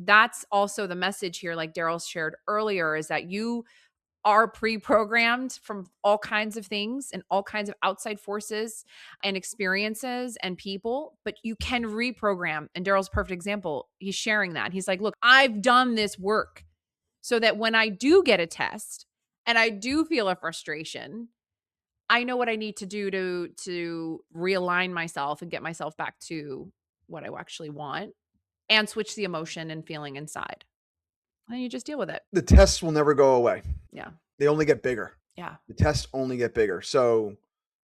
that's also the message here, like Darryl shared earlier, is that you are pre-programmed from all kinds of things and all kinds of outside forces and experiences and people, but you can reprogram. And Darryl's perfect example. He's sharing that. He's like, look, I've done this work so that when I do get a test and I do feel a frustration, I know what I need to do to realign myself and get myself back to what I actually want and switch the emotion and feeling inside. And you just deal with it. The tests will never go away. Yeah. They only get bigger. Yeah. The tests only get bigger. So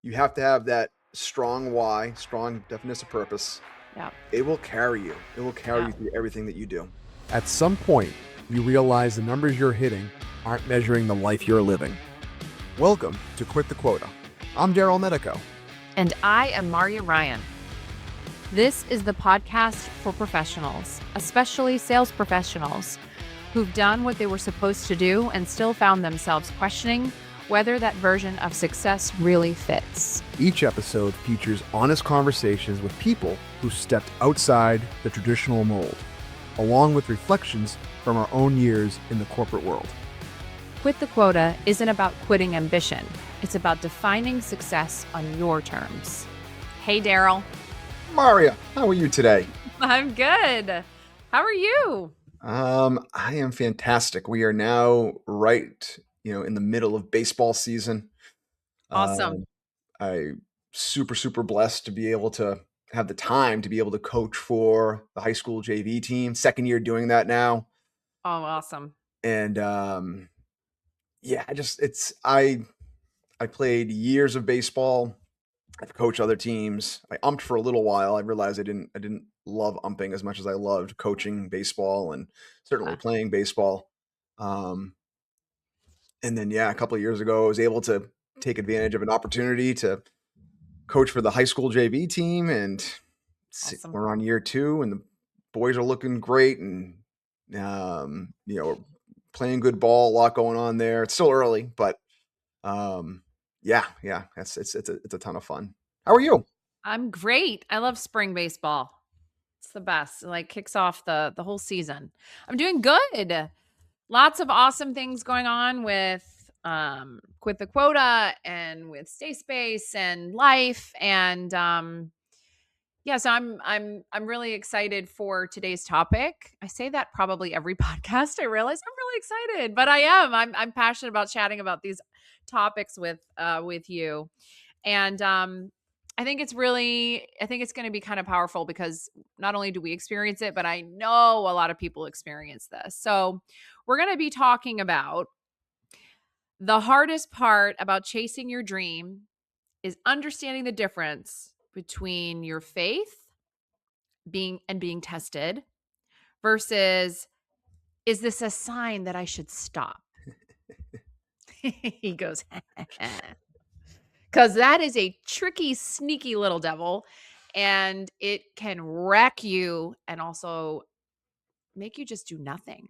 you have to have that strong why, strong definiteness of purpose. Yeah. It will carry you. It will carry you through everything that you do. At some point, you realize the numbers you're hitting aren't measuring the life you're living. Welcome to Quit the Quota. I'm Darryl and Miedico. And I am Marya Ryan. This is the podcast for professionals, especially sales professionals, who've done what they were supposed to do and still found themselves questioning whether that version of success really fits. Each episode features honest conversations with people who stepped outside the traditional mold, along with reflections from our own years in the corporate world. Quit the Quota isn't about quitting ambition. It's about defining success on your terms. Hey, Darryl. Marya, how are you today? I'm good. How are you? I am fantastic. We are now right, in the middle of baseball season. Awesome. I'm super blessed to be able to have the time to be able to coach for the high school JV team. Second year doing that now. Oh, awesome. And I played years of baseball. I've coached other teams. I umped for a little while. I realized I didn't love umping as much as I loved coaching baseball and certainly playing baseball. And then, a couple of years ago, I was able to take advantage of an opportunity to coach for the high school JV team. And Awesome. we're on year 2 and the boys are looking great and, playing good ball, a lot going on there. It's still early, but it's a ton of fun. How are you? I'm great. I love spring baseball. It's the best. It like kicks off the whole season. I'm doing good. Lots of awesome things going on with Quit the Quota and with Stay Space and life. And so I'm really excited for today's topic. I say that probably every podcast. I realize I'm really excited, but I am. I'm passionate about chatting about these topics with you. And I think it's going to be kind of powerful because not only do we experience it, but I know a lot of people experience this. So we're going to be talking about the hardest part about chasing your dream is understanding the difference between your faith being tested versus, is this a sign that I should stop? He goes, because that is a tricky, sneaky little devil, and it can wreck you and also make you just do nothing.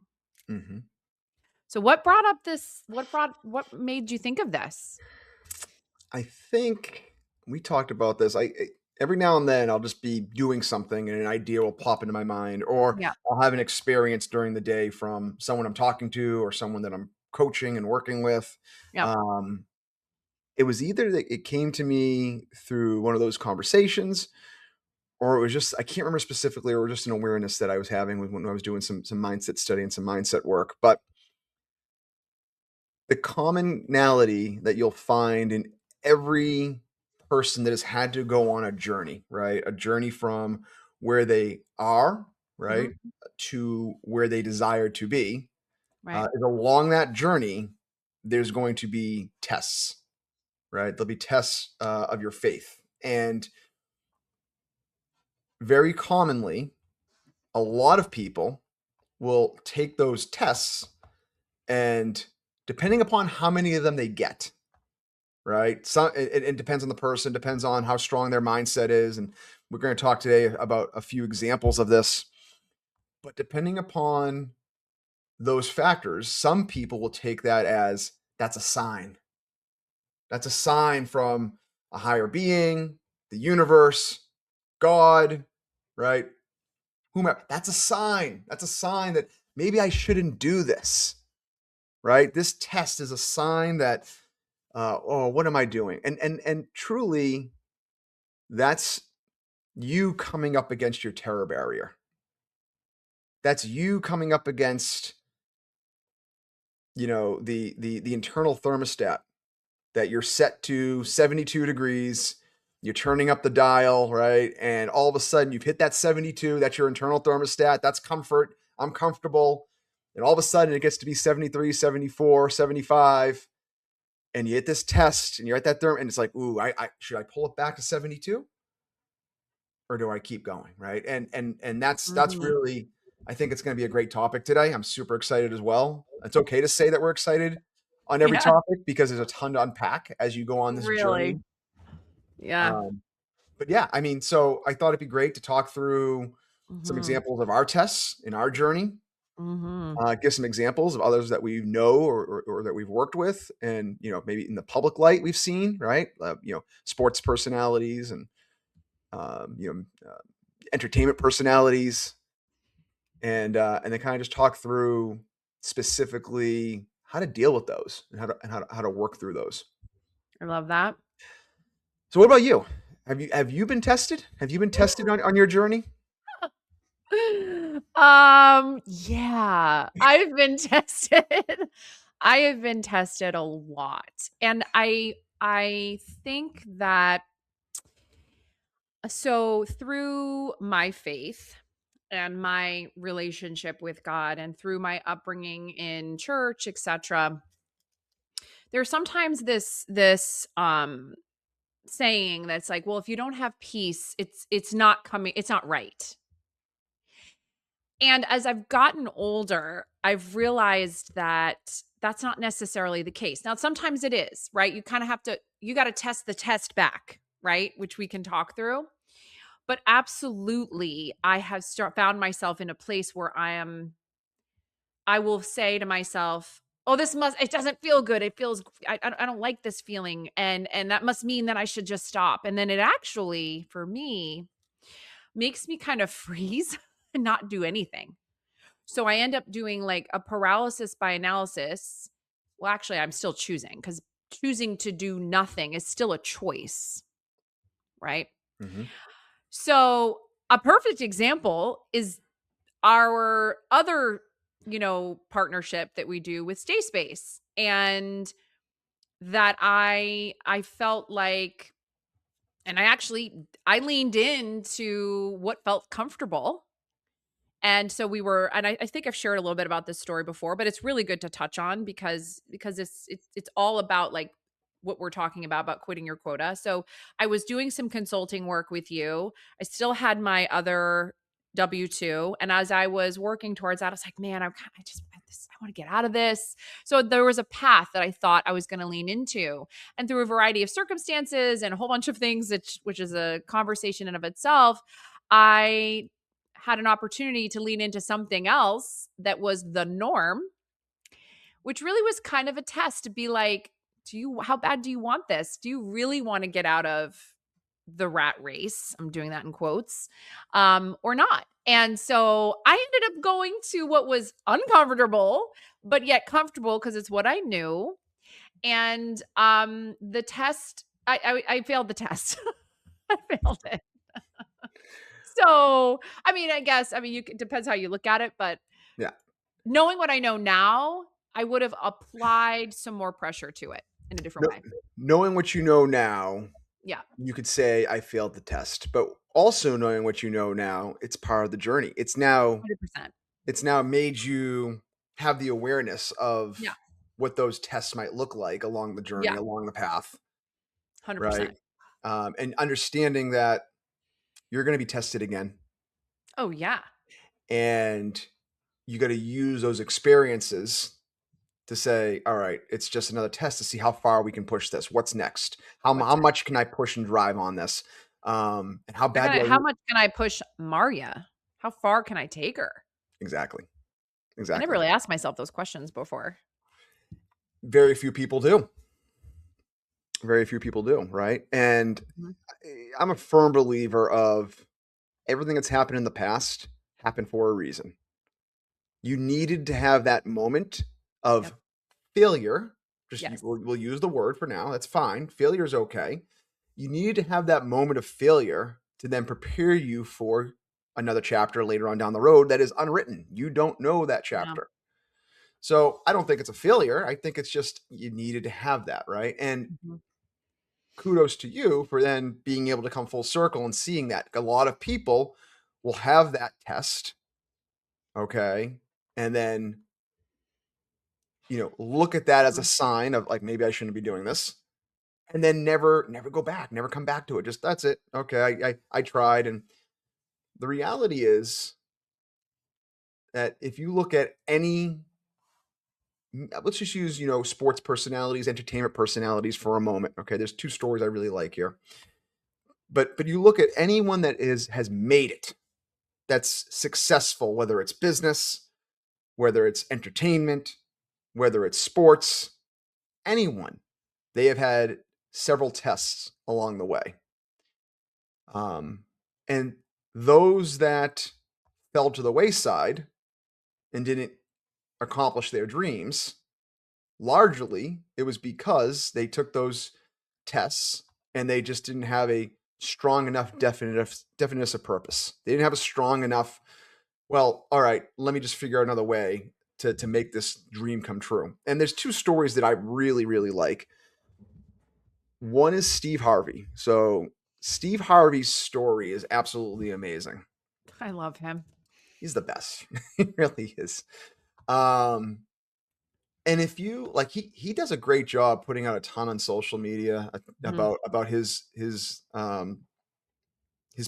Mm-hmm. So what made you think of this? I think we talked about this. Every now and then I'll just be doing something and an idea will pop into my mind, or I'll have an experience during the day from someone I'm talking to or someone that I'm coaching and working with. It was either that it came to me through one of those conversations, or it was just, I can't remember specifically, or just an awareness that I was having when I was doing some mindset study and some mindset work. But the commonality that you'll find in every person that has had to go on a journey, right? A journey from where they are, right, to where they desire to be. Right. Is along that journey, there's going to be tests, right? There'll be tests of your faith. And very commonly, a lot of people will take those tests and depending upon how many of them they get, right? It depends on the person, depends on how strong their mindset is. And we're going to talk today about a few examples of this. But depending upon those factors, some people will take that as that's a sign. That's a sign from a higher being, the universe, God, right? whomever. That's a sign. That's a sign that maybe I shouldn't do this, right? This test is a sign that, oh, what am I doing? And truly, that's you coming up against your terror barrier. That's you coming up against, the internal thermostat that you're set to 72 degrees. You're turning up the dial, right? And all of a sudden you've hit that 72. That's your internal thermostat. That's comfort. I'm comfortable. And all of a sudden it gets to be 73, 74, 75. And you hit this test and you're at that therm and it's like, ooh, I should I pull it back to 72? Or do I keep going? Right. And that's really, I think it's going to be a great topic today. I'm super excited as well. It's okay to say that we're excited on every Yeah, topic because there's a ton to unpack as you go on this journey. really. Yeah. But yeah, I mean, so I thought it'd be great to talk through some Mhm. examples of our tests in our journey, Mhm. give some examples of others that we know or that we've worked with, and maybe in the public light we've seen, right? Sports personalities and um, you know, uh, entertainment personalities, and then kind of just talk through specifically how to deal with those and how to work through those. I love that. So, what about you? Have you been tested? Have you been tested on your journey? Yeah, I've been tested. I have been tested a lot. And I think that so through my faith and my relationship with God and through my upbringing in church, etc., there's sometimes this saying that's like, well, if you don't have peace, it's not coming, it's not right. And as I've gotten older, I've realized that that's not necessarily the case. Now, sometimes it is, right? You kind of have to, you got to test the test back, right? Which we can talk through. But absolutely, I have found myself in a place where I will say to myself, oh, it doesn't feel good. It feels, I don't like this feeling. And that must mean that I should just stop. And then it actually, for me, makes me kind of freeze and not do anything. So I end up doing like a paralysis by analysis. Well, actually, I'm still choosing because choosing to do nothing is still a choice, right? Mm-hmm. So a perfect example is our other, partnership that we do with Stay Space. And that I felt like, and I leaned into what felt comfortable. And so and I think I've shared a little bit about this story before, but it's really good to touch on because it's all about like what we're talking about quitting your quota. So I was doing some consulting work with you. I still had my other W-2, and as I was working towards that, I was like, man, I want to get out of this. So there was a path that I thought I was going to lean into, and through a variety of circumstances and a whole bunch of things, which is a conversation in of itself, I had an opportunity to lean into something else that was the norm, which really was kind of a test to be like, how bad do you want this? Do you really want to get out of the rat race? I'm doing that in quotes, or not. And so I ended up going to what was uncomfortable, but yet comfortable because it's what I knew. And the test, I failed the test. I failed it. So, it depends how you look at it, but Yeah. knowing what I know now, I would have applied some more pressure to it in a different way. Knowing what you know now, Yeah, you could say I failed the test, but also knowing what you know now, it's part of the journey. It's now 100%. made you have the awareness Yeah, of what those tests might look like along the journey, yeah, along the path, right? 100%. And understanding that you're going to be tested again, Oh, yeah. and you got to use those experiences to say, all right, it's just another test to see how far we can push this. What's next? How What's next? much can I push and drive on this? And how bad do I How much can I push Marya? How far can I take her? exactly? I never Exactly. really asked myself those questions before. Very few people do. Very few people do, right? And Mhm. I'm a firm believer of everything that's happened in the past happened for a reason. You needed to have that moment of Yep. failure. Just Yes. we'll use the word for now. That's fine. Failure is okay. You needed to have that moment of failure to then prepare you for another chapter later on down the road that is unwritten. You don't know that Yeah. chapter. So I don't think it's a failure. I think it's just you needed to have that, right? And Mhm. kudos to you for then being able to come full circle and seeing that. A lot of people will have that test, okay, and then look at that as a sign of like maybe I shouldn't be doing this, and then never go back, never come back to it. Just that's it. Okay, I tried, and the reality is that if you look at any, let's just use sports personalities, entertainment personalities for a moment. Okay, there's two stories I really like here, but you look at anyone that has made it, that's successful, whether it's business, whether it's entertainment, whether it's sports, anyone, they have had several tests along the way. And those that fell to the wayside and didn't accomplish their dreams, largely it was because they took those tests and they just didn't have a strong enough definiteness of purpose. They didn't have a strong enough, well, all right, let me just figure out another way to make this dream come true. And there's two stories that I really, really like. One is Steve Harvey. So Steve Harvey's story is absolutely amazing. I love him. He's the best. He really is. And if you like, he does a great job putting out a ton on social media about his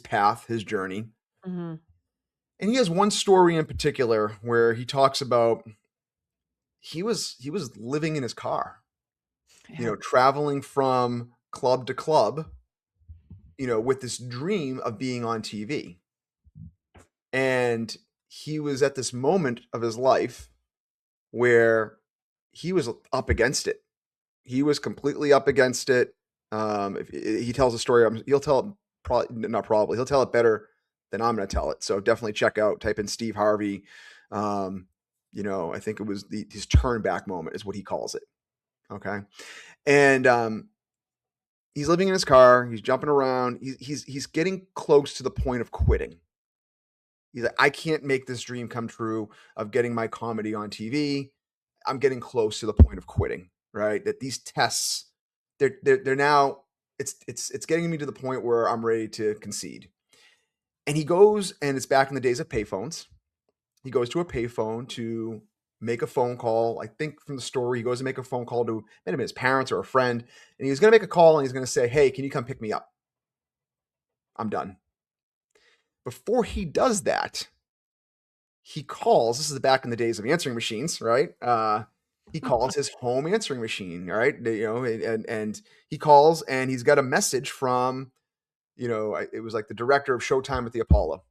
path, his journey. Mm-hmm. And he has one story in particular where he talks about he was living in his car, Yeah. traveling from club to club, with this dream of being on TV. And he was at this moment of his life where he was up against it. He was completely up against it. If he tells a story, he'll tell it he'll tell it better than I'm going to tell it. So definitely type in Steve Harvey. I think it was his turn back moment is what he calls it. Okay. And he's living in his car. He's jumping around. He's getting close to the point of quitting. He's like, I can't make this dream come true of getting my comedy on TV. I'm getting close to the point of quitting, right? That these tests, they're now, it's getting me to the point where I'm ready to concede. And he goes, and it's back in the days of payphones. He goes to a payphone to make a phone call. I think from the story, he goes to make a phone call to maybe his parents or a friend. And he's going to make a call and he's going to say, hey, can you come pick me up? I'm done. Before he does that, he calls. This is back in the days of answering machines, right? He calls his home answering machine, right? And he calls and he's got a message from, it was like the director of Showtime at the Apollo.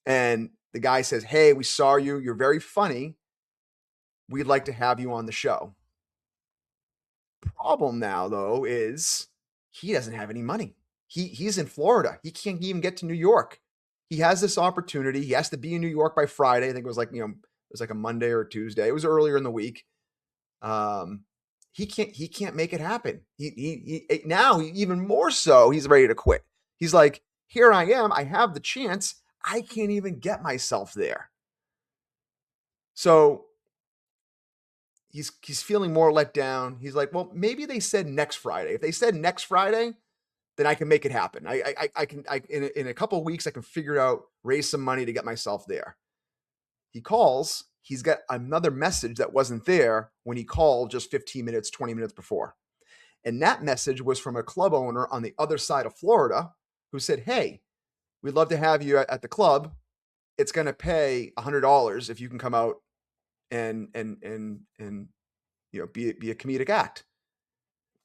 And the guy says, hey, we saw you. You're very funny. We'd like to have you on the show. Problem now, though, is he doesn't have any money. He's in Florida. He can't even get to New York. He has this opportunity. He has to be in New York by Friday. I think it was like, it was like a Monday or a Tuesday. It was earlier in the week. He can't make it happen. He now even more so, he's ready to quit. He's like, here I am. I have the chance. I can't even get myself there. So he's feeling more let down. He's like, well, maybe they said next Friday. If they said next Friday, then I can make it happen. I can in a couple of weeks, I can figure out, raise some money to get myself there. He calls, he's got another message that wasn't there when he called just 15 minutes, 20 minutes before. And that message was from a club owner on the other side of Florida who said, hey, we'd love to have you at the club. It's going to pay $100 if you can come out and be a comedic act.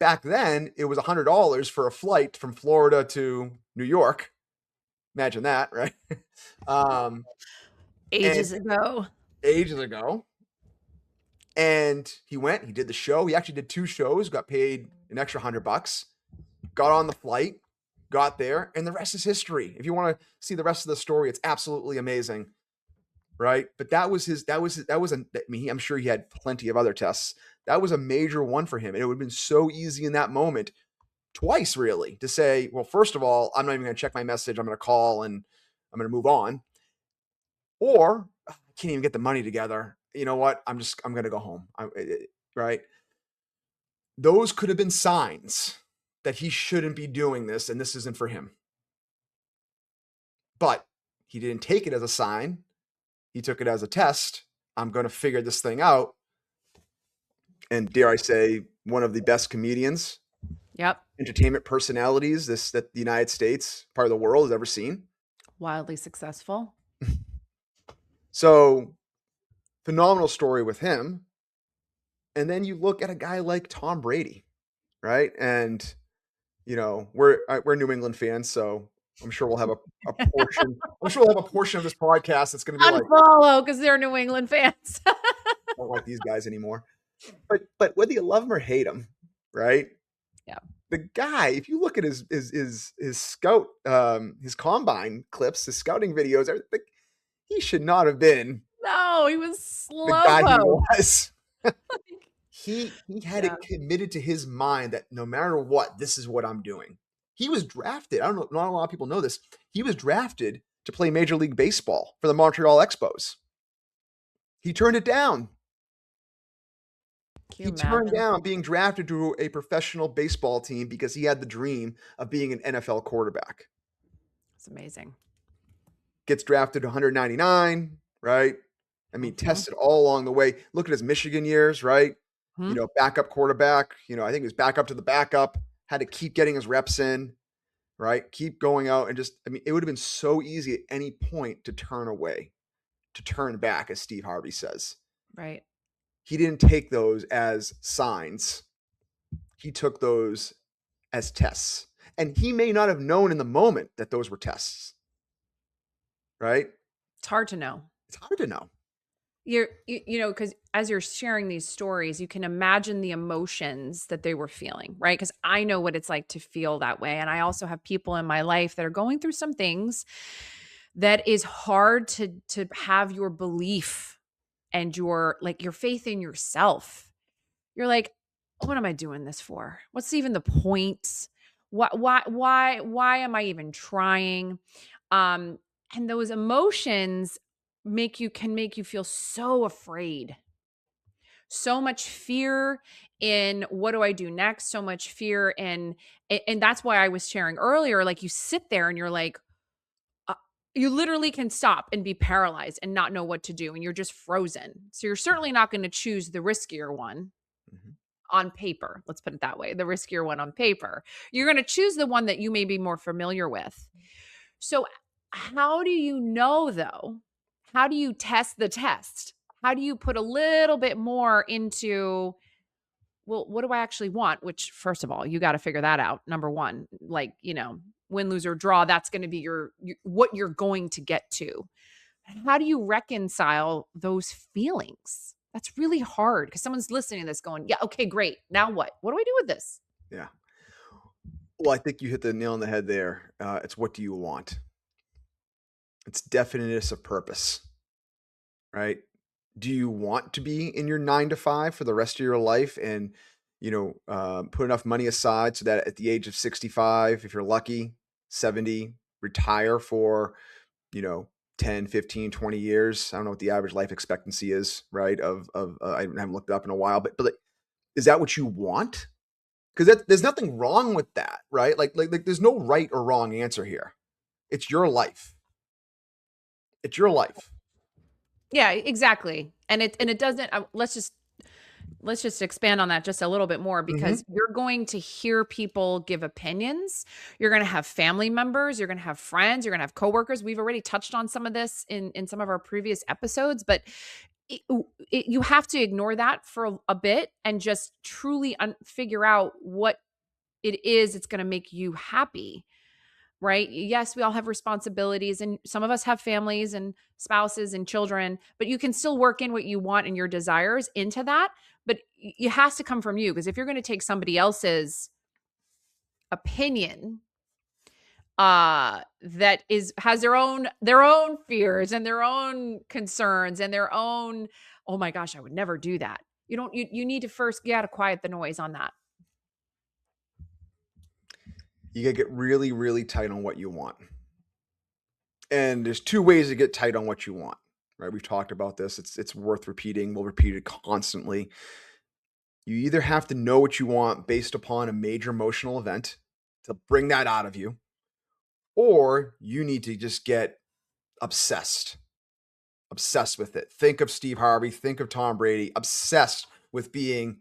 Back then, it was $100 for a flight from Florida to New York. Imagine that, right? Ages ago. And he went, he did the show. He actually did 2 shows, got paid an extra $100, got on the flight, got there, and the rest is history. If you want to see the rest of the story, it's absolutely amazing. right? But that was I'm sure he had plenty of other tests. That was a major one for him. And it would have been so easy in that moment, twice really, to say, well, first of all, I'm not even going to check my message. I'm going to call and I'm going to move on. Or I can't even get the money together. You know what? I'm going to go home. Right. Those could have been signs that he shouldn't be doing this and this isn't for him. But he didn't take it as a sign. He took it as a test. I'm going to figure this thing out. And dare I say, one of the best comedians, Yep. entertainment personalities that the United States, part of the world, has ever seen. Wildly successful. So phenomenal story with him. And then you look at a guy like Tom Brady, right? And we're New England fans, so I'm sure we'll have a portion. I'm sure we'll have a portion of this podcast that's going to be like, unfollow because they're New England fans. I don't like these guys anymore. But whether you love him or hate him, right? Yeah. The guy, if you look at his scout, his combine clips, his scouting videos, he should not have been. No, he was slow. The guy he was. He had it committed to his mind that no matter what, this is what I'm doing. He was drafted. I don't know. Not a lot of people know this. He was drafted to play Major League Baseball for the Montreal Expos. He turned it down. He turned down being drafted to a professional baseball team because he had the dream of being an NFL quarterback. It's amazing. Gets drafted to 199, right? I mean, tested all along the way. Look at his Michigan years, right? Backup quarterback. I think he was backup to the backup. Had to keep getting his reps in, right? Keep going out and it would have been so easy at any point to turn away, to turn back, as Steve Harvey says. Right. He didn't take those as signs. He took those as tests. And he may not have known in the moment that those were tests, right? It's hard to know. It's hard to know. Because as you're sharing these stories, you can imagine the emotions that they were feeling, right? Because I know what it's like to feel that way. And I also have people in my life that are going through some things that is hard to have your belief and your faith in yourself. You're like, what am I doing this for? What's even the point? Why am I even trying? And those emotions can make you feel so afraid. So much fear in what do I do next? So much fear and that's why I was sharing earlier, like you sit there and you're like, you literally can stop and be paralyzed and not know what to do. And you're just frozen. So you're certainly not going to choose the riskier one on paper. Let's put it that way. The riskier one on paper. You're going to choose the one that you may be more familiar with. So how do you know though? How do you test the test? How do you put a little bit more into, well, what do I actually want? Which, first of all, you got to figure that out. Number one, win, lose, or draw, that's going to be what you're going to get to. How do you reconcile those feelings? That's really hard because someone's listening to this going, yeah, okay, great. Now what? What do I do with this? Yeah. Well, I think you hit the nail on the head there. It's what do you want? It's definiteness of purpose, right? Do you want to be in your 9 to 5 for the rest of your life and, put enough money aside so that at the age of 65, if you're lucky, 70, retire for, 10, 15, 20 years. I don't know what the average life expectancy is, right? I haven't looked it up in a while, but is that what you want? Because there's nothing wrong with that, right? Like there's no right or wrong answer here. It's your life. It's your life. Yeah, exactly. And it doesn't, let's just expand on that just a little bit more because you're going to hear people give opinions. You're going to have family members, you're going to have friends, you're going to have coworkers. We've already touched on some of this in some of our previous episodes, but you have to ignore that for a bit and just truly figure out what it is it's going to make you happy. Right? Yes, we all have responsibilities and some of us have families and spouses and children, but you can still work in what you want and your desires into that. But it has to come from you because if you're going to take somebody else's opinion that has their own fears and their own concerns and their own, oh my gosh, I would never do that. You need to first, you got to quiet the noise on that. You got to get really, really tight on what you want. And there's two ways to get tight on what you want, right? We've talked about this. It's worth repeating. We'll repeat it constantly. You either have to know what you want based upon a major emotional event to bring that out of you, or you need to just get obsessed with it. Think of Steve Harvey, think of Tom Brady, obsessed with being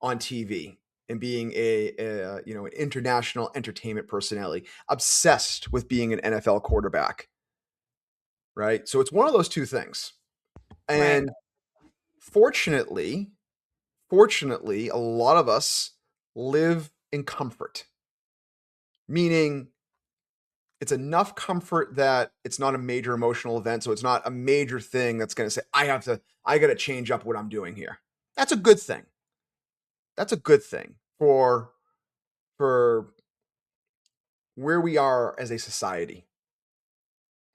on TV and being an international entertainment personality, obsessed with being an NFL quarterback, right? So it's one of those two things. And fortunately, a lot of us live in comfort, meaning it's enough comfort that it's not a major emotional event. So it's not a major thing that's going to say, I got to change up what I'm doing here. That's a good thing. That's a good thing for where we are as a society.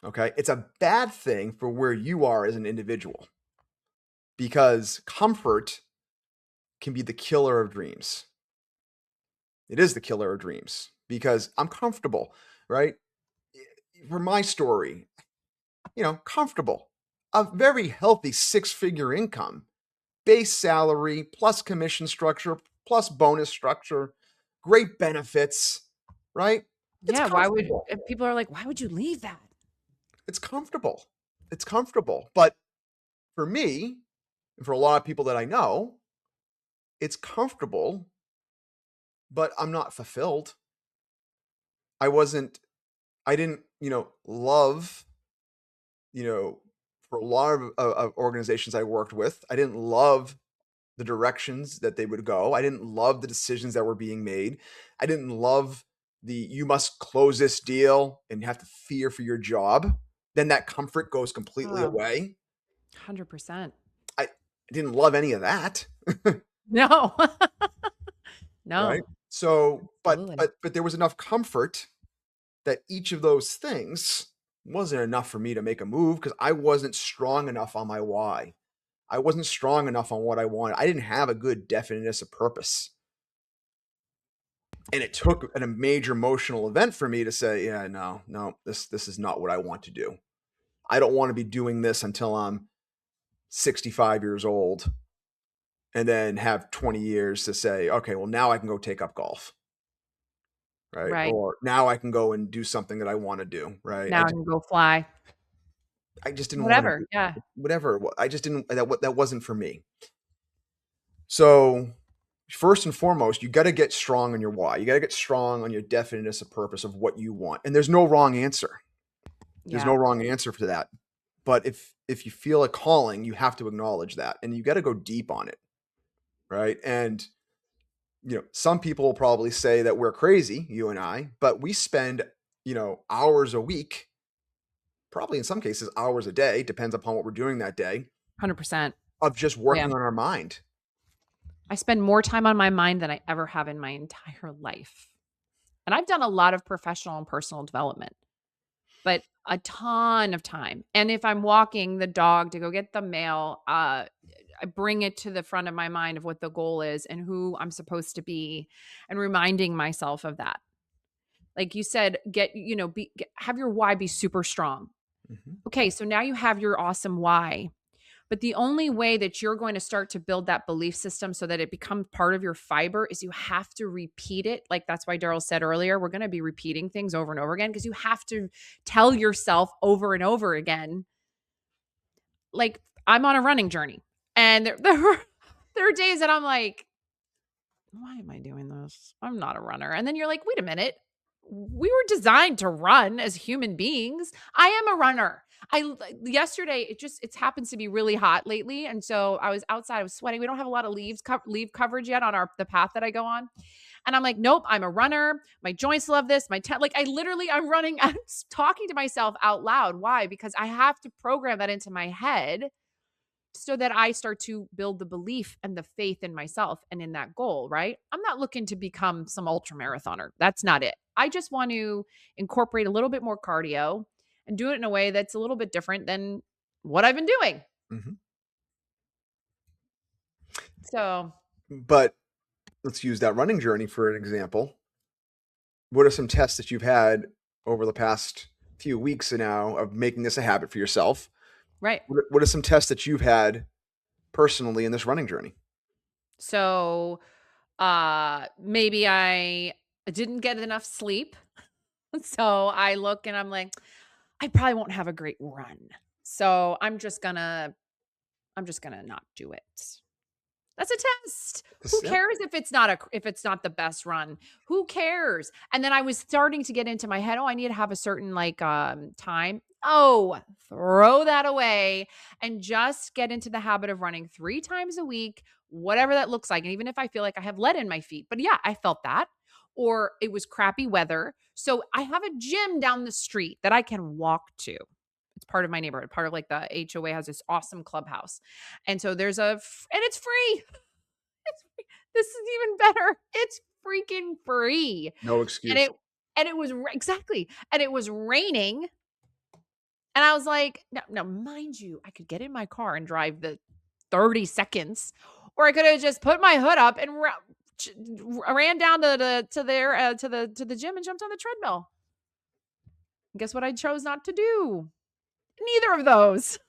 Okay. It's a bad thing for where you are as an individual, because comfort can be the killer of dreams. It is the killer of dreams because I'm comfortable, right? For my story, comfortable, a very healthy 6-figure income, base salary, plus commission structure, plus bonus structure, great benefits, right? Yeah. People are like, why would you leave that? It's comfortable. It's comfortable. But for me, and for a lot of people that I know, it's comfortable, but I'm not fulfilled. I didn't, love, for a lot of organizations I worked with, I didn't love the directions that they would go. I didn't love the decisions that were being made. I didn't love you must close this deal and have to fear for your job. Then that comfort goes completely away. 100%. I didn't love any of that. No. No. Right. So, Absolutely. but there was enough comfort that each of those things wasn't enough for me to make a move because I wasn't strong enough on my why. I wasn't strong enough on what I wanted. I didn't have a good definiteness of purpose. And it took a major emotional event for me to say, yeah, no, this is not what I want to do. I don't want to be doing this until I'm 65 years old and then have 20 years to say, okay, well, now I can go take up golf. Right. Or now I can go and do something that I want to do. Right. Now I can go fly. I just didn't Whatever. want to. Yeah. Whatever. I just didn't. That wasn't for me. So first and foremost, you got to get strong on your why. You got to get strong on your definiteness of purpose of what you want. And there's no wrong answer. There's no wrong answer for that. But if you feel a calling, you have to acknowledge that, and you got to go deep on it. Right. And some people will probably say that we're crazy, you and I, but we spend, hours a week, probably in some cases hours a day, depends upon what we're doing that day. 100%. Of just working on our mind. I spend more time on my mind than I ever have in my entire life. And I've done a lot of professional and personal development, but a ton of time. And if I'm walking the dog to go get the mail, I bring it to the front of my mind of what the goal is and who I'm supposed to be, and reminding myself of that. Like you said, have your why be super strong. Mm-hmm. Okay, so now you have your awesome why. But the only way that you're going to start to build that belief system so that it becomes part of your fiber is you have to repeat it. Like that's why Darryl said earlier, we're going to be repeating things over and over again because you have to tell yourself over and over again. Like I'm on a running journey, and there are days that I'm like, why am I doing this? I'm not a runner. And then you're like, wait a minute. We were designed to run as human beings. I am a runner. Yesterday, it happens to be really hot lately. And so I was outside, I was sweating. We don't have a lot of leaf coverage yet on the path that I go on. And I'm like, nope, I'm a runner. My joints love this. I'm running. I'm talking to myself out loud. Why? Because I have to program that into my head so that I start to build the belief and the faith in myself and in that goal, right? I'm not looking to become some ultra marathoner. That's not it. I just want to incorporate a little bit more cardio and do it in a way that's a little bit different than what I've been doing. Mhm. So, But let's use that running journey for an example. What are some tests that you've had over the past few weeks now of making this a habit for yourself? right. What are some tests that you've had personally in this running journey? So, maybe I didn't get enough sleep. So I look and I'm like, I probably won't have a great run. So I'm just gonna not do it. That's a test. Who Yep. cares if it's not the best run? Who cares? And then I was starting to get into my head, oh, I need to have a certain like time. Oh, throw that away and just get into the habit of running 3 times a week, whatever that looks like. And even if I feel like I have lead in my feet. But yeah, I felt that. Or it was crappy weather. So I have a gym down the street that I can walk to. It's part of my neighborhood. Part of like the HOA has this awesome clubhouse. And so and it's free. It's free. This is even better. It's freaking free. No And excuse. it was exactly. And it was raining. And I was like, no, mind you, I could get in my car and drive the 30 seconds, or I could have just put my hood up and ran down to the gym and jumped on the treadmill. And guess what I chose not to do? Neither of those.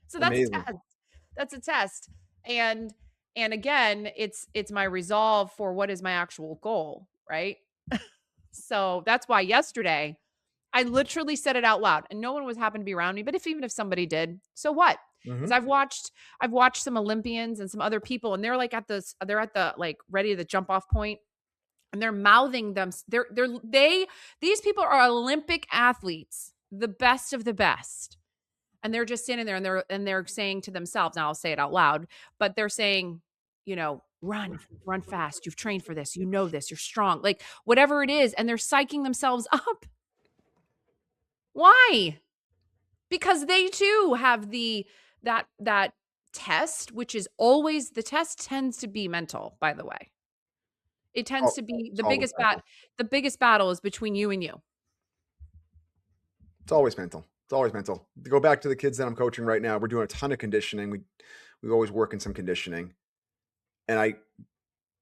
So that's a Amazing. test. That's a test. And again, it's my resolve for what is my actual goal, right? So that's why yesterday I literally said it out loud and no one was happened to be around me, but even if somebody did, so what? Because Mhm. I've watched some Olympians and some other people and they're like they're at the like ready to the jump off point and they're mouthing them. These people are Olympic athletes, the best of the best. And they're just standing there and they're saying to themselves, now I'll say it out loud, but they're saying, run fast. You've trained for this. You know this. You're strong. Like whatever it is. And they're psyching themselves up. Why? Because they too have that test, which is always the test tends to be mental, by the way. It tends Oh, to be it's always mental. the biggest battle is between you and you. It's always mental. It's always mental. To go back to the kids that I'm coaching right now, we're doing a ton of conditioning. We always work in some conditioning, and I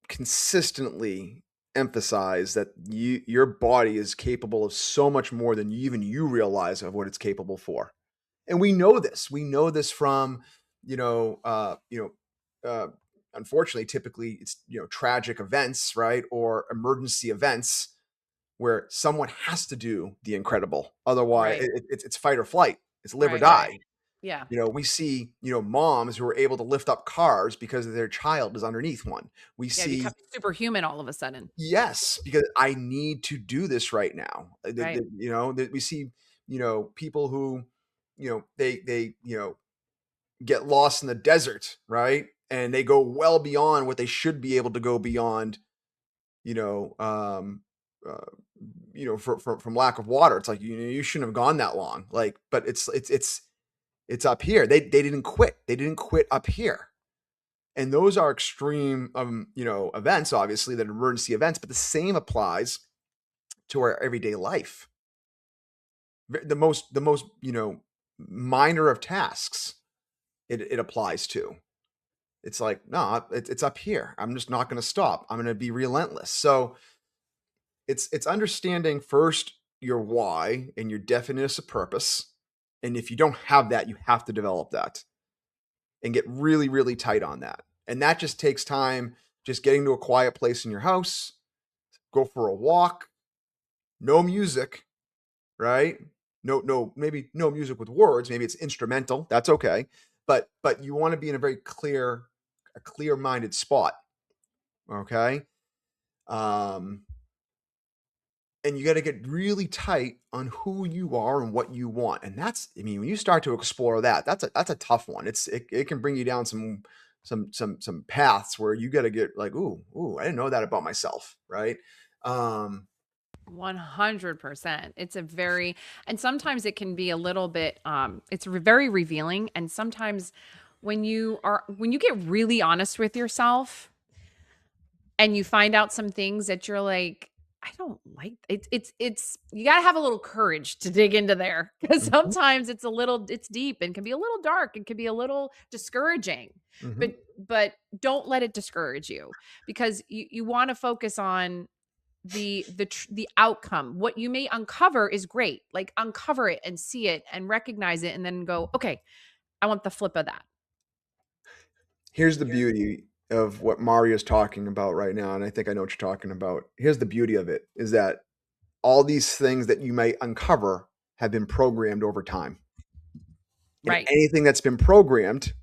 consistently emphasize that your body is capable of so much more than even you realize of what it's capable for. And we know this. We know this from, you know, uh, you uh, unfortunately, typically it's tragic events, right, or emergency events where someone has to do the incredible. Otherwise, Right. it's fight or flight. It's live or Right. die. Yeah. We see, moms who are able to lift up cars because their child is underneath one. We Yeah. see, Become superhuman all of a sudden. yes, because I need to do this right now. Right. We see, people who, they get lost in the desert, right? And they go well beyond what they should be able to go beyond, you know, um, uh, from lack of water. It's like, you shouldn't have gone that long. Like, but it's up here. They didn't quit. They didn't quit up here. And those are extreme, events, obviously, that are emergency events, but the same applies to our everyday life. The most, minor of tasks it applies to. It's like, no, it's up here. I'm just not going to stop. I'm going to be relentless. So it's understanding first your why and your definition of purpose. And if you don't have that, you have to develop that and get really, really tight on that. And that just takes time, just getting to a quiet place in your house, go for a walk, no music, right? Maybe no music with words. Maybe it's instrumental. That's okay. But you want to be in a very clear-minded spot. Okay. And you got to get really tight on who you are and what you want. And when you start to explore that, that's a tough one. It can bring you down some paths where you got to get like, ooh, I didn't know that about myself. Right. 100%. It's a very, and sometimes it can be a little bit, it's very revealing. And sometimes when you get really honest with yourself and you find out some things that you're like, I don't like it's you got to have a little courage to dig into there because Mhm, sometimes it's deep and can be a little dark and can be a little discouraging. mhm. But don't let it discourage you because you want to focus on the outcome. What you may uncover is great. Like uncover it and see it and recognize it and then go, "Okay, I want the flip of that." Here's the beauty of what Mario's talking about right now, and I think I know what you're talking about. Here's the beauty of it, is that all these things that you may uncover have been programmed over time. And Right. anything that's been programmed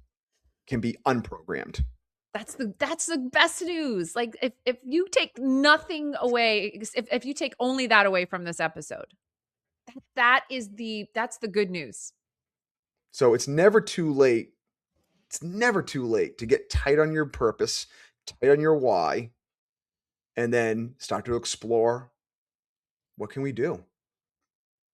can be unprogrammed. That's the best news. Like if you take nothing away, if you take only that away from this episode, that's the good news. So it's never too late. It's never too late to get tight on your purpose, tight on your why, and then start to explore what can we do?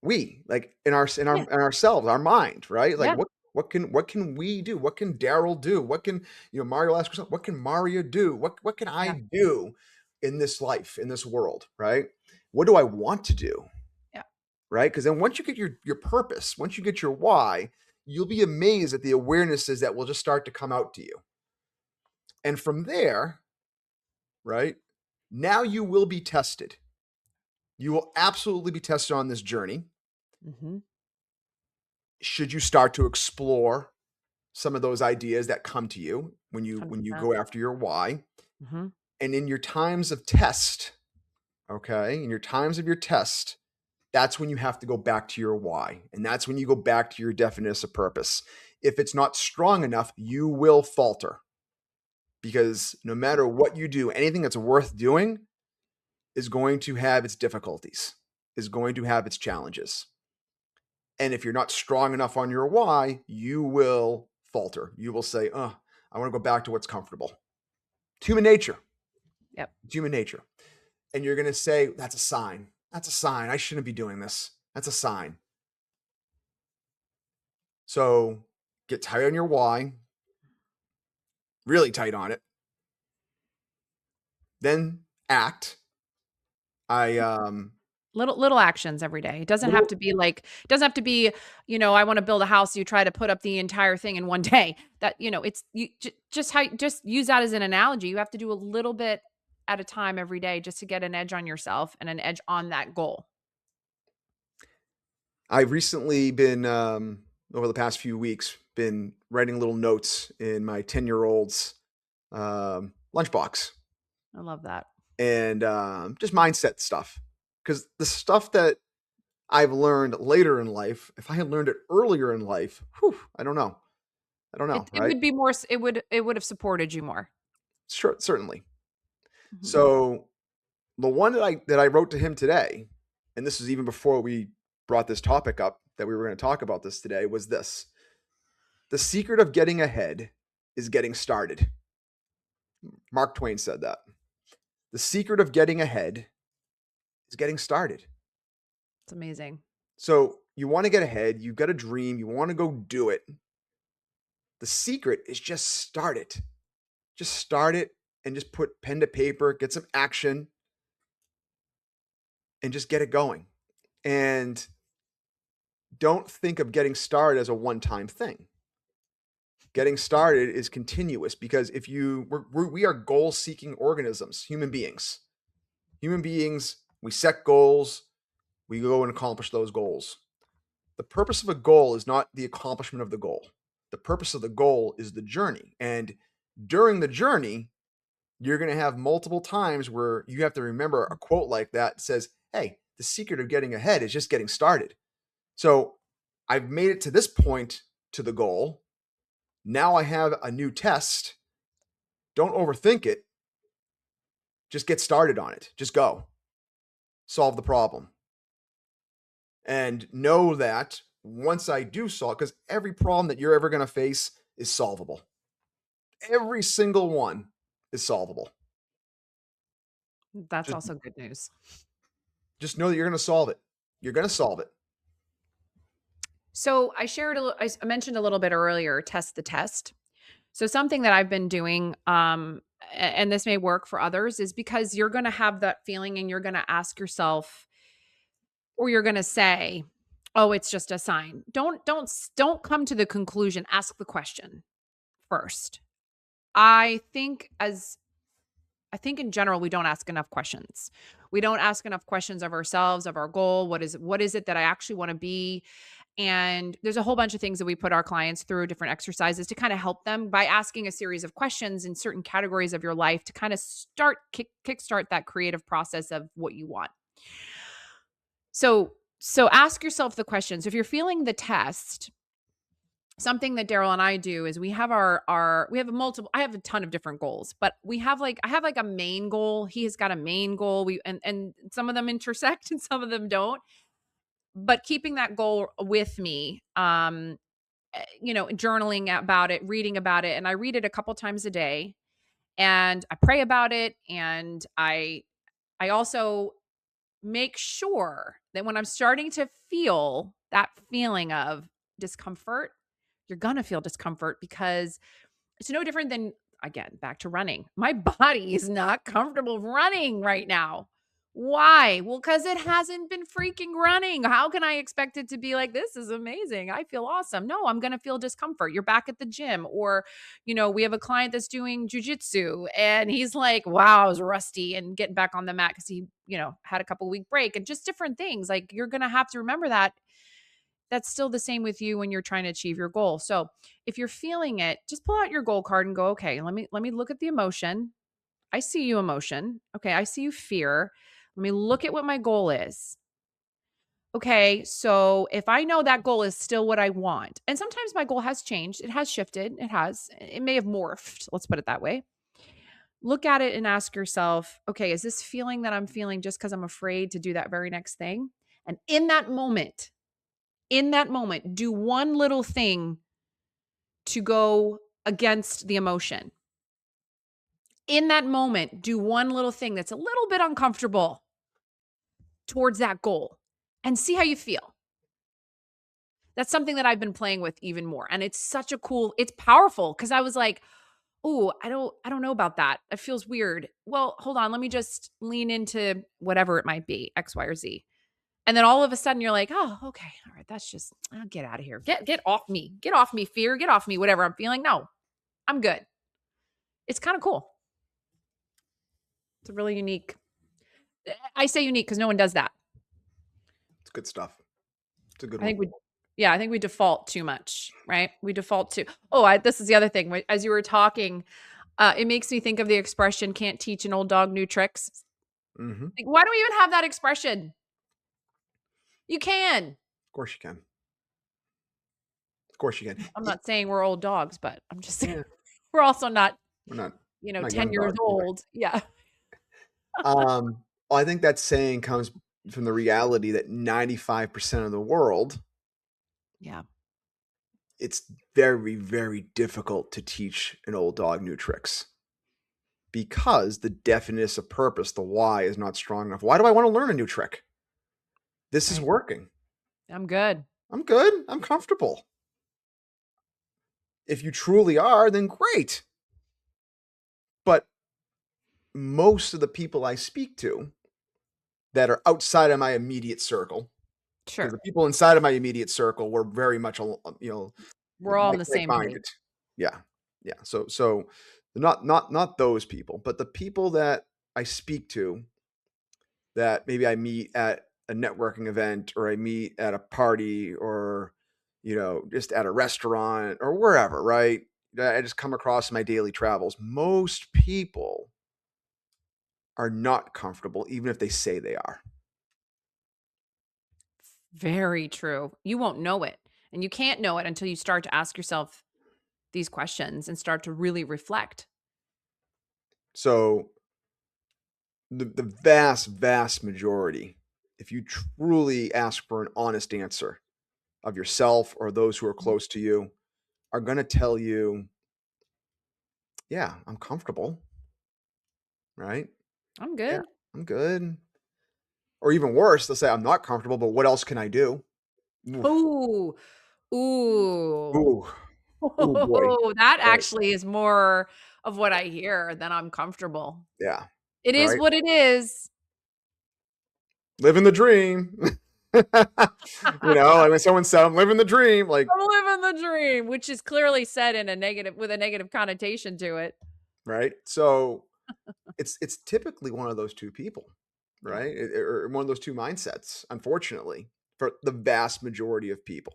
We like Yeah. in ourselves, our mind, right? Like Yeah. what can we do? What can Daryl do? What can Mario ask herself, what can Maria do? What can I Yeah. do in this life, in this world, right? What do I want to do? Yeah. Right? Because then once you get your purpose, once you get your why, you'll be amazed at the awarenesses that will just start to come out to you. And from there, right? Now you will be tested. You will absolutely be tested on this journey. Mhm. Should you start to explore some of those ideas that come to you when you 100%. go after your why, Mhm. and in your times of test, okay, in your times of your test, that's when you have to go back to your why, and that's when you go back to your definition of purpose. If it's not strong enough, you will falter, because no matter what you do, anything that's worth doing is going to have its difficulties, is going to have its challenges. And if you're not strong enough on your why, you will falter. You will say, I want to go back to what's comfortable. It's human nature. Yep. It's human nature. And you're going to say, that's a sign. That's a sign. I shouldn't be doing this. That's a sign. So get tight on your why, really tight on it, then act. I, Little actions every day. It doesn't have little, to be like it doesn't have to be, I wanna build a house, you try to put up the entire thing in one day. That, it's you just use that as an analogy. You have to do a little bit at a time every day just to get an edge on yourself and an edge on that goal. I've recently been, over the past few weeks, been writing little notes in my 10-year-old's lunchbox, I love that. and just mindset stuff. Because the stuff that I've learned later in life, if I had learned it earlier in life, whew, I don't know. I don't know, It right? would be more s it would have supported you more. Sure, certainly. Mhm. So the one that I wrote to him today, and this is even before we brought this topic up that we were going to talk about this today, was this: the secret of getting ahead is getting started. Mark Twain said that. The secret of getting ahead is getting started. It's amazing. So you want to get ahead, you've got a dream, you want to go do it. The secret is just start it. Just start it and just put pen to paper, get some action, and just get it going. And don't think of getting started as a one-time thing. Getting started is continuous, because if we are goal-seeking organisms, human beings. Human beings, we set goals, we go and accomplish those goals. The purpose of a goal is not the accomplishment of the goal. The purpose of the goal is the journey. And during the journey, you're going to have multiple times where you have to remember a quote like that says, hey, the secret of getting ahead is just getting started. So I've made it to this point to the goal. Now I have a new test. Don't overthink it. Just get started on it. Just go. Solve the problem. And know that once I do solve, because every problem that you're ever going to face is solvable. Every single one is solvable. That's Just also good news. Just know that you're going to solve it. You're going to solve it. So I mentioned a little bit earlier, test the test. So something that I've been doing, and this may work for others, is because you're going to have that feeling and you're going to ask yourself, or you're going to say, "Oh, it's just a sign." Don't come to the conclusion. Ask the question first. I think as I think in general, we don't ask enough questions. We don't ask enough questions of ourselves, of our goal. What is it that I actually want to be? And there's a whole bunch of things that we put our clients through, different exercises to kind of help them by asking a series of questions in certain categories of your life to kind of kickstart that creative process of what you want. So ask yourself the questions. If you're feeling the test, something that Darryl and I do is we have we have multiple, I have a ton of different goals, but I have like a main goal. He has got a main goal. And some of them intersect and some of them don't. But keeping that goal with me, journaling about it, reading about it. And I read it a couple times a day and I pray about it. And I also make sure that when I'm starting to feel that feeling of discomfort, you're going to feel discomfort because it's no different than, again, back to running. My body is not comfortable running right now. Why? Well, because it hasn't been freaking running. How can I expect it to be like, this is amazing? I feel awesome. No, I'm going to feel discomfort. You're back at the gym. Or, we have a client that's doing jujitsu and he's like, wow, I was rusty and getting back on the mat because he, had a couple week break and just different things. Like you're going to have to remember that that's still the same with you when you're trying to achieve your goal. So if you're feeling it, just pull out your goal card and go, okay, let me look at the emotion. I see you emotion. Okay, I see you fear. Let me look at what my goal is. Okay, so if I know that goal is still what I want, and sometimes my goal has changed, it has shifted, it may have morphed, let's put it that way. Look at it and ask yourself, okay, is this feeling that I'm feeling just because I'm afraid to do that very next thing? And in that moment, do one little thing to go against the emotion. In that moment, do one little thing that's a little bit uncomfortable towards that goal and see how you feel. That's something that I've been playing with even more. And it's it's powerful because I was like, "Oh, I don't know about that. It feels weird." Well, hold on, let me just lean into whatever it might be, X, Y, or Z. And then all of a sudden you're like, "Oh, okay. All right. That's just I'll get out of here. Get off me. Get off me, fear. Get off me, whatever I'm feeling." No, I'm good. It's kind of cool. It's a really unique. I say unique because no one does that. It's good stuff. It's a good I one. think I think we default too much, right? We default to, this is the other thing. As you were talking, it makes me think of the expression, can't teach an old dog new tricks. Mm-hmm. Like, why do we even have that expression? You can. Of course you can. Of course you can. I'm not saying we're old dogs, but I'm just saying Yeah, we're also not, we're not 10 young years dogs either. old. Yeah. I think that saying comes from the reality that 95% of the world, Yeah. it's very, very difficult to teach an old dog new tricks because the definiteness of purpose, the why, is not strong enough. Why do I want to learn a new trick? This is Right. working. I'm good. I'm good. I'm comfortable. If you truly are, then great. But most of the people I speak to that are outside of my immediate circle, because the Sure. people inside of my immediate circle were very much, We're all on the same page. like-minded. Yeah, yeah. So not those people, but the people that I speak to that maybe I meet at a networking event or I meet at a party or just at a restaurant or wherever, right? That I just come across in my daily travels. Most people are not comfortable, even if they say they are. Very true. You won't know it. And you can't know it until you start to ask yourself these questions and start to really reflect. So the vast, vast majority, if you truly ask for an honest answer of yourself or those who are close to you, are going to tell you, yeah, I'm comfortable, right? I'm Yeah, good. I'm good. Or even worse, they'll say, I'm not comfortable, but what else can I do? Ooh. Ooh. Ooh, ooh boy. That Right. actually is more of what I hear than I'm comfortable. Yeah. It is Right. what it is. Living the dream. Like when someone said, I'm living the dream, like, I'm living the dream, which is clearly said in a negative with a negative connotation to it. right. So it's typically one of those two people, Yeah. right? Or one of those two mindsets, unfortunately, for the vast majority of people.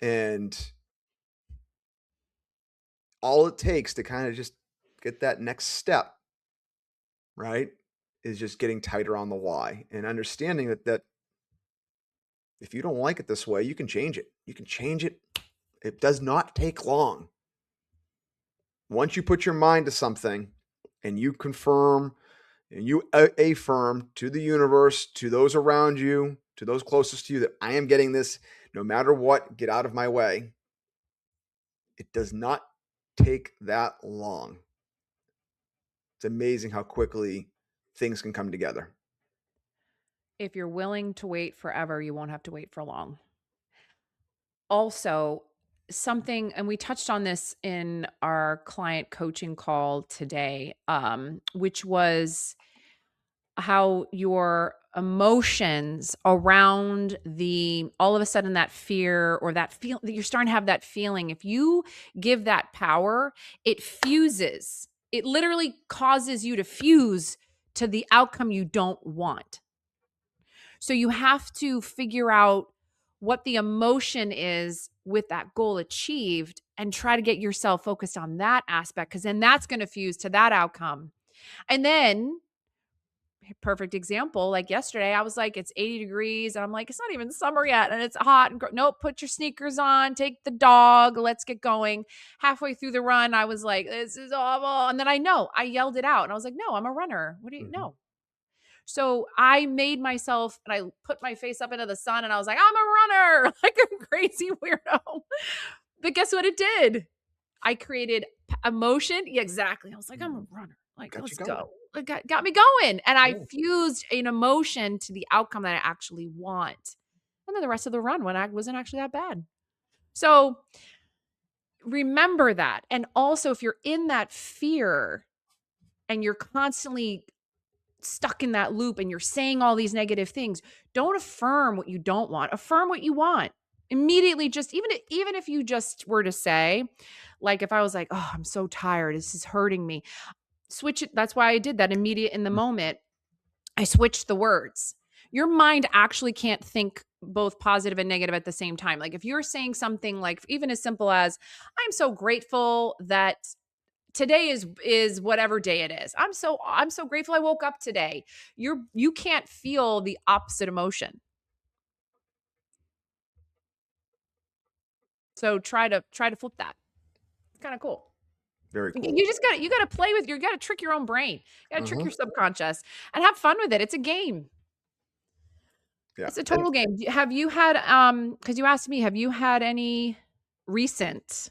And all it takes to kind of just get that next step, right, is just getting tighter on the why and understanding that if you don't like it this way, you can change it. You can change it. It does not take long. Once you put your mind to something and you confirm and you affirm to the universe, to those around you, to those closest to you, that I am getting this no matter what, get out of my way. It does not take that long. It's amazing how quickly things can come together. If you're willing to wait forever, you won't have to wait for long. Also, something, and we touched on this in our client coaching call today, which was how your emotions around the all of a sudden that fear or that feel that you're starting to have that feeling, if you give that power, it fuses. It literally causes you to fuse to the outcome you don't want. So you have to figure out what the emotion is with that goal achieved and try to get yourself focused on that aspect, because then that's going to fuse to that outcome. And then, perfect example, like yesterday, I was like, it's 80 degrees. And I'm like, it's not even summer yet. And it's hot. And nope, put your sneakers on, take the dog, let's get going. Halfway through the run, I was like, this is awful. And then I yelled it out. And I was like, no, I'm a runner. What do you know? So I made myself, and I put my face up into the sun and I was like, I'm a runner, like a crazy weirdo. But guess what it did? I created emotion. Yeah, exactly. I was like, I'm a runner. Like, Got you let's going. go. It got me going. And I Yeah. fused an emotion to the outcome that I actually want. And then the rest of the run wasn't actually that bad. So remember that. And also, if you're in that fear and you're constantly stuck in that loop and you're saying all these negative things, don't affirm what you don't want. Affirm what you want. Immediately, just even if you just were to say, like if I was like, oh, I'm so tired, this is hurting me. Switch it. That's why I did that immediate in the moment. I switched the words. Your mind actually can't think both positive and negative at the same time. Like if you're saying something like even as simple as, I'm so grateful that today is whatever day it is. I'm so grateful I woke up today. You can't feel the opposite emotion. So try to flip that. It's kind of cool. Very cool. You got to play with you got to trick your own brain. You got to trick Uh-huh. your subconscious and have fun with it. It's a game. Yeah. It's a total game. Have you had cuz you asked me, have you had any recent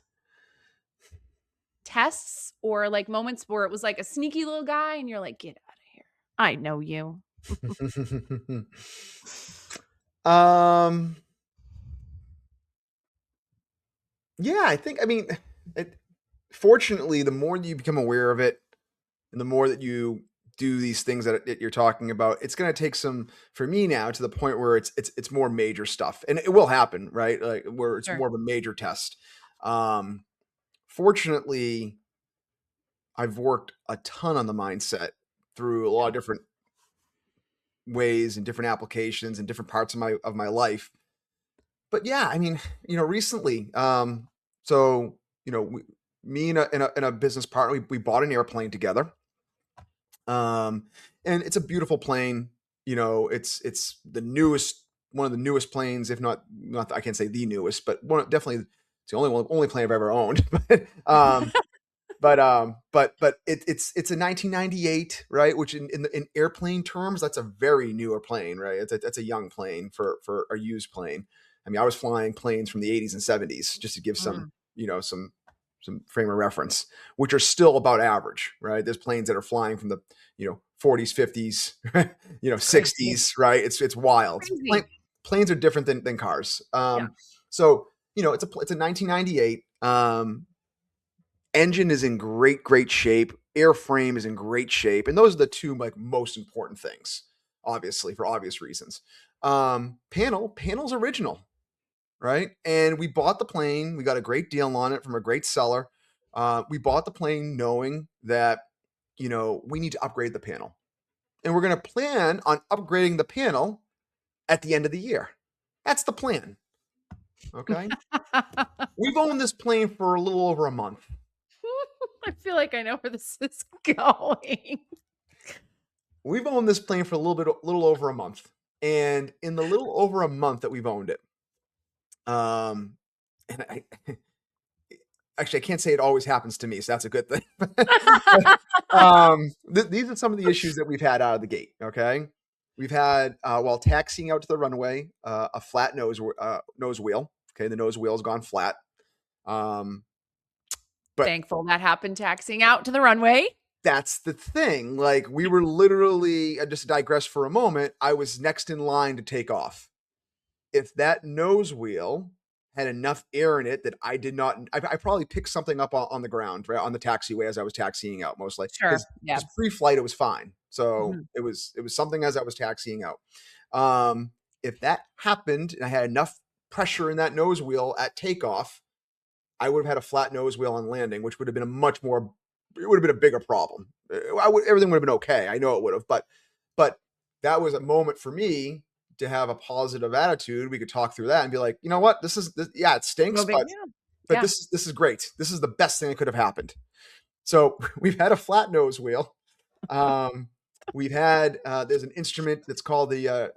tests or like moments where it was like a sneaky little guy and you're like, get out of here. I know you. um yeah, I mean, fortunately, the more that you become aware of it and the more that you do these things that you're talking about, it's going to take some, for me now, to the point where it's more major stuff, and it will happen, right? Like where it's Sure. more of a major test. Fortunately, I've worked a ton on the mindset through a lot of different ways and different applications and different parts of my life. But yeah, I mean, recently, so me and a business partner, we bought an airplane together. And it's a beautiful plane. It's the newest, one of the newest planes, if not I can't say the newest, but definitely it's the only plane I've ever owned. But it's a 1998, right? Which in airplane terms, that's a very newer plane, right? That's a young plane for a used plane. I mean, I was flying planes from the 80s and 70s, just to give some frame of reference, which are still about average, right? There's planes that are flying from the 40s, 50s, Crazy. 60s, right? It's wild. Crazy. Planes are different than cars. Yeah. So, it's a 1998. Engine is in great shape. Airframe is in great shape. And those are the two like most important things, obviously, for obvious reasons. Panel's original, right? And we bought the plane. We got a great deal on it from a great seller. We bought the plane knowing that, we need to upgrade the panel. And we're going to plan on upgrading the panel at the end of the year. That's the plan. Okay. We've owned this plane for a little over a month. I feel like I know where this is going. We've owned this plane for a little over a month. And in the little over a month that we've owned it, and actually, I can't say it always happens to me, so that's a good thing. These are some of the issues that we've had out of the gate. Okay, we've had while taxiing out to the runway, a flat nose wheel. Okay, the nose wheel has gone flat. But thankful that happened taxiing out to the runway. That's the thing. Like we were literally, just to digress for a moment, I was next in line to take off. If that nose wheel had enough air in it that I did not, I probably picked something up on the ground, right, on the taxiway as I was taxiing out mostly. Sure. Yeah. Pre-flight, it was fine. So it was something as I was taxiing out. If that happened and I had enough pressure in that nose wheel at takeoff, I would have had a flat nose wheel on landing, which would have been it would have been a bigger problem. Everything would have been okay. I know it would have, but that was a moment for me to have a positive attitude. We could talk through that and be like, you know what, it stinks, but this is great. This is the best thing that could have happened. So we've had a flat nose wheel. We've had there's an instrument that's called the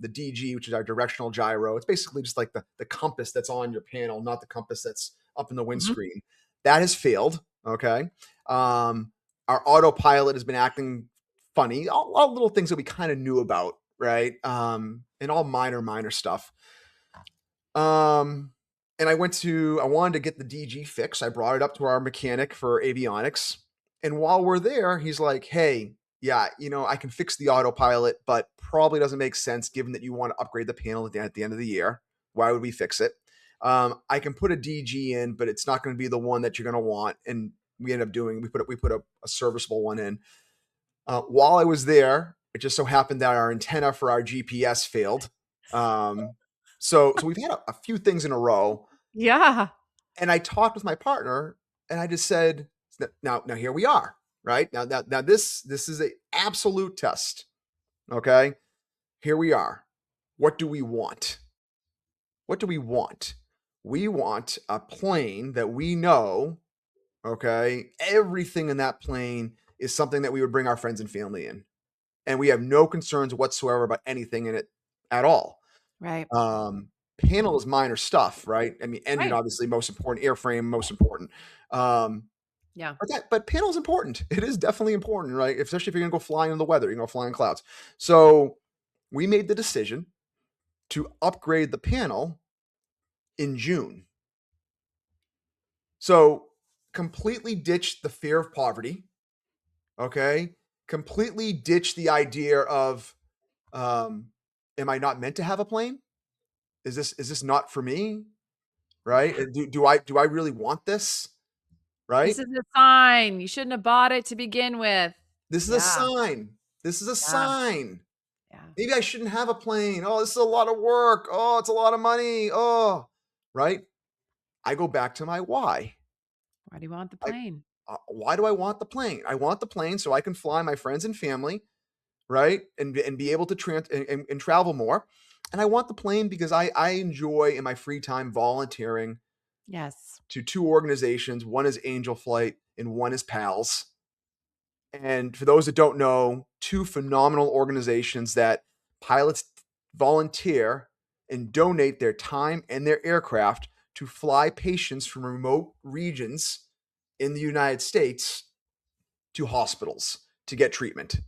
DG, which is our directional gyro. It's basically just like the compass that's on your panel, not the compass that's up in the windscreen. That has failed. Okay. Our autopilot has been acting funny. All little things that we kind of knew about, right? And all minor stuff. And I wanted to get the DG fixed. I brought it up to our mechanic for avionics. And while we're there, he's like, hey, yeah, I can fix the autopilot, but probably doesn't make sense given that you want to upgrade the panel at the end of the year. Why would we fix it? I can put a DG in, but it's not going to be the one that you're going to want. And we ended up we put a serviceable one in. While I was there, it just so happened that our antenna for our GPS failed. So we've had a few things in a row. Yeah. And I talked with my partner and I just said, now here we are, right? Now this is an absolute test. Okay. Here we are. What do we want? What do we want? We want a plane that we know, okay, everything in that plane is something that we would bring our friends and family in. And we have no concerns whatsoever about anything in it at all. Right. Panel is minor stuff, right? I mean, engine obviously most important, airframe most important. Yeah. But panel is important. It is definitely important, right? Especially if you're going to go flying in the weather, you're going to fly in clouds. So we made the decision to upgrade the panel in June. So completely ditch the fear of poverty. Okay. Completely ditch the idea of, am I not meant to have a plane? Is this not for me? Right. Do I really want this? Right. This is a sign. You shouldn't have bought it to begin with. This is a sign. This is a sign. Yeah. Maybe I shouldn't have a plane. Oh, this is a lot of work. Oh, it's a lot of money. Oh, right. I go back to my why. Why do you want the plane? Why do I want the plane? I want the plane so I can fly my friends and family, right? And be able to and travel more. And I want the plane because I enjoy in my free time volunteering. Yes. To two organizations. One is Angel Flight and one is PALS. And for those that don't know, two phenomenal organizations that pilots volunteer and donate their time and their aircraft to fly patients from remote regions in the United States to hospitals to get treatment.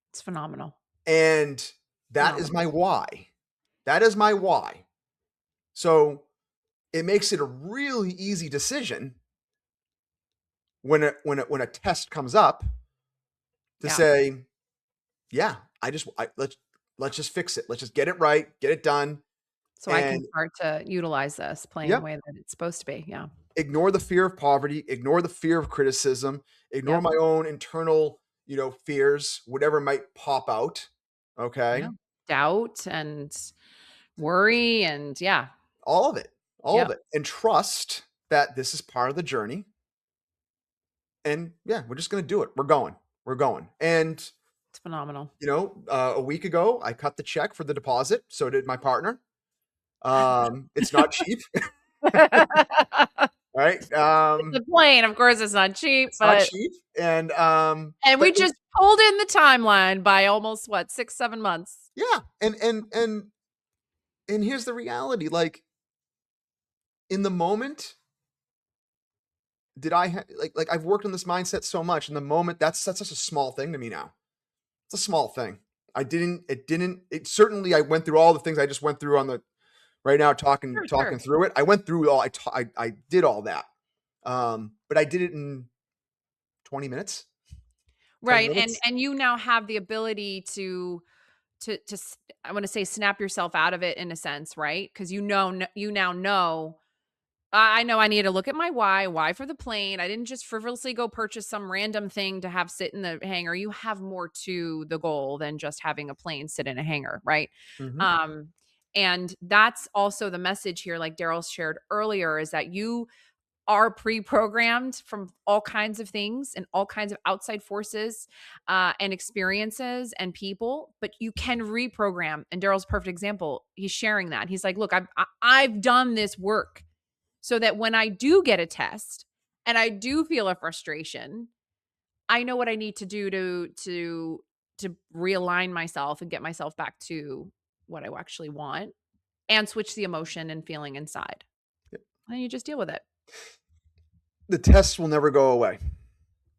It's phenomenal. And that is my why. That is my why. So it makes it a really easy decision when a test comes up to say, yeah, let's just fix it. Let's just get it right, get it done. So I can And start to utilize this playing the yep, way that it's supposed to be. Yeah. ignore the fear of poverty, ignore the fear of criticism, ignore Yep. my own internal, fears, whatever might pop out. Yeah. Okay. Doubt and worry and yeah. All of it, all of Yep. it. And trust that this is part of the journey. And yeah, we're just going to do it. We're going. And, It's phenomenal. a week ago, I cut the check for the deposit. So did my partner. It's not cheap, right? It's a plane. Of course, it's not cheap, It's not but cheap. And, we but just pulled in the timeline by almost 6-7 months. yeah. And here's the reality. Like, in the moment, did I like I've worked on this mindset so much. In the moment, that's such a small thing to me now. It's a small thing. It certainly, I went through all the things I just went through on the right now, talking Sure. through it. I went through all, I did all that. But I did it in 20 minutes. 10 Right. minutes. And you now have the ability to I want to say snap yourself out of it in a sense, right? Because you now know I know I need to look at my why for the plane. I didn't just frivolously go purchase some random thing to have sit in the hangar. You have more to the goal than just having a plane sit in a hangar, right? Mhm. And that's also the message here, like Darryl shared earlier, is that you are pre-programmed from all kinds of things and all kinds of outside forces and experiences and people, but you can reprogram. And Darryl's a perfect example. He's sharing that. He's like, look, I've done this work so that when I do get a test and I do feel a frustration, I know what I need to do to realign myself and get myself back to what I actually want and switch the emotion and feeling inside. Yep. And you just deal with it. The tests will never go away.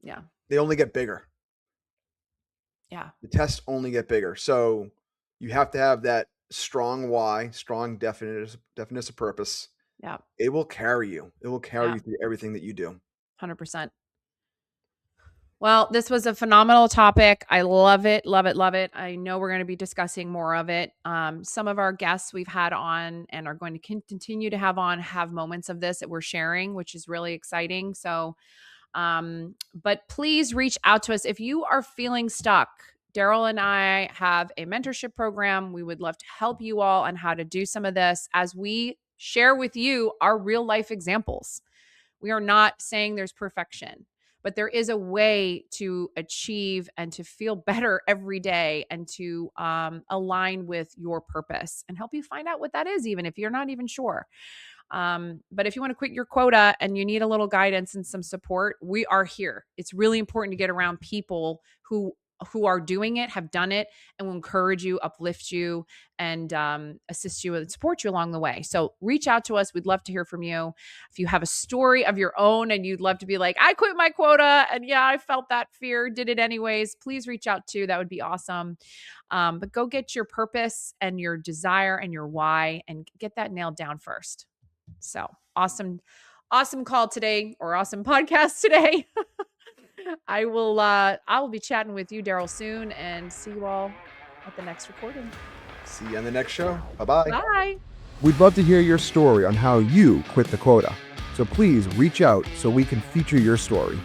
Yeah. They only get bigger. Yeah. The tests only get bigger. So you have to have that strong why, strong definiteness of purpose. Yeah. It will carry you. It will carry you through everything that you do. 100%. Well, this was a phenomenal topic. I love it, love it, love it. I know we're going to be discussing more of it. Some of our guests we've had on and are going to continue to have on have moments of this that we're sharing, which is really exciting. So, but please reach out to us if you are feeling stuck. Darryl and I have a mentorship program. We would love to help you all on how to do some of this as we share with you our real life examples. We are not saying there's perfection, but there is a way to achieve and to feel better every day and to align with your purpose and help you find out what that is, even if you're not even sure. But if you want to quit your quota and you need a little guidance and some support, we are here. It's really important to get around people who are doing it, have done it, and will encourage you, uplift you, and assist you and support you along the way. So reach out to us. We'd love to hear from you. If you have a story of your own and you'd love to be like, I quit my quota and yeah, I felt that fear, did it anyways, please reach out too. That would be awesome. But go get your purpose and your desire and your why and get that nailed down first. So awesome call today, or awesome podcast today. I will be chatting with you, Darryl, soon, and see you all at the next recording. See you on the next show. Bye-bye. Bye. We'd love to hear your story on how you quit the quota. So please reach out so we can feature your story.